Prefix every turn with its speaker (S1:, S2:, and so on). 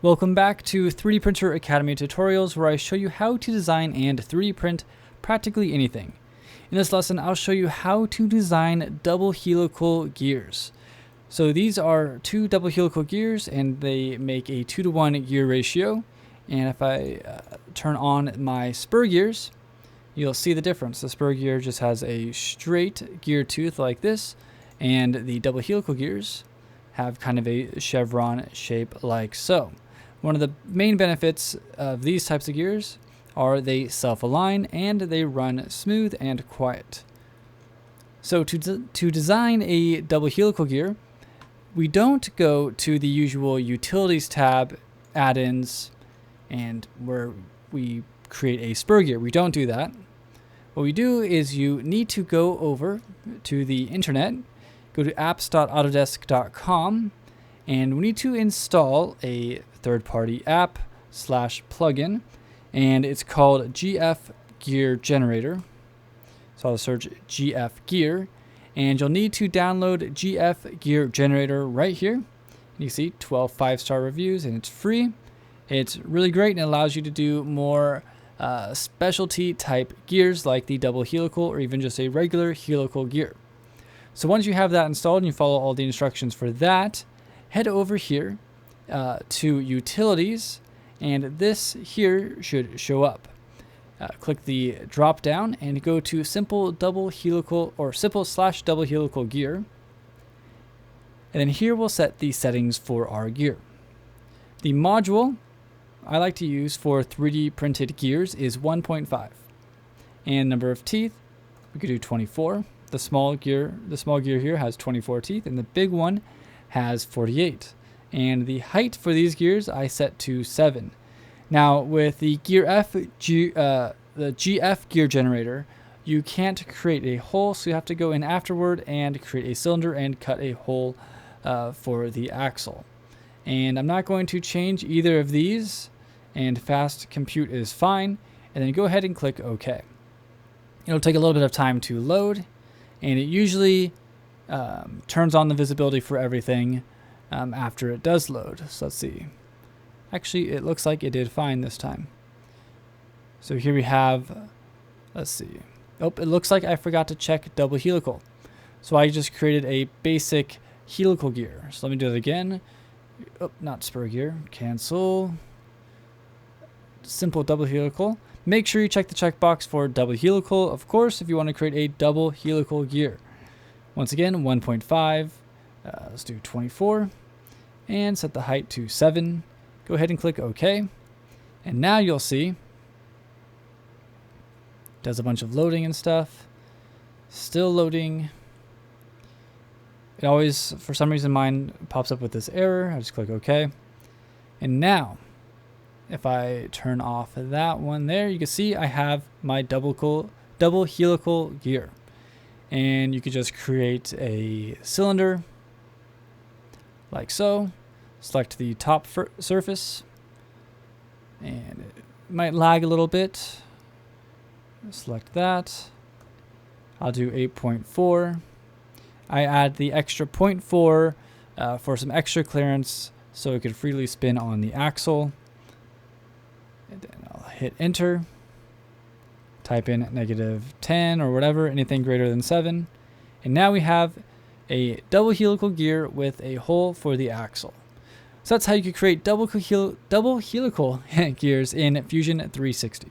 S1: Welcome back to 3D Printer Academy tutorials, where I show you how to design and 3D print practically anything. In this lesson, I'll show you how to design double helical gears. So these are two double helical gears and they make a 2-to-1 gear ratio. And if I turn on my spur gears, you'll see the difference. The spur gear just has a straight gear tooth like this, and the double helical gears have kind of a chevron shape like so. One of the main benefits of these types of gears are they self-align and they run smooth and quiet. So to design a double helical gear, we don't go to the usual utilities tab, add-ins, and where we create a spur gear. We don't do that. What we do is you need to go over to the internet, go to apps.autodesk.com, and we need to install a third-party app / plugin, and it's called GF Gear Generator. So I'll search GF Gear, and you'll need to download GF Gear Generator right here. And you see 12 5-star reviews, and it's free. It's really great, and it allows you to do more specialty type gears like the double helical or even just a regular helical gear. So once you have that installed and you follow all the instructions for that, head over here to utilities, and this here should show up. Click the drop down and go to simple double helical or simple/double helical gear. And then here we'll set the settings for our gear. The module I like to use for 3D printed gears is 1.5, and number of teeth we could do 24. The small gear here has 24 teeth, and the big one has 48. And the height for these gears I set to 7. Now with the the GF gear generator, you can't create a hole, so you have to go in afterward and create a cylinder and cut a hole for the axle. And I'm not going to change either of these, and fast compute is fine, and then go ahead and click OK. It'll take a little bit of time to load, and it usually turns on the visibility for everything after it does load. So let's see. Actually, it looks like it did fine this time. So here we have, let's see. Oh, it looks like I forgot to check double helical. So I just created a basic helical gear. So let me do it again. Oh, not spur gear. Cancel. Simple double helical. Make sure you check the checkbox for double helical, of course, if you want to create a double helical gear. Once again, 1.5. Let's do 24. And set the height to 7. Go ahead and click OK. And now you'll see it does a bunch of loading and stuff. Still loading. It always, for some reason, mine pops up with this error. I just click OK. And now, if I turn off that one there, you can see I have my double helical gear. And you could just create a cylinder like so. Select the top surface, and it might lag a little bit. Select that. I'll do 8.4. I add the extra 0.4 for some extra clearance so it could freely spin on the axle. And then I'll hit enter. Type in -10 or whatever, anything greater than 7. And now we have a double helical gear with a hole for the axle. So that's how you could create double helical gears in Fusion 360.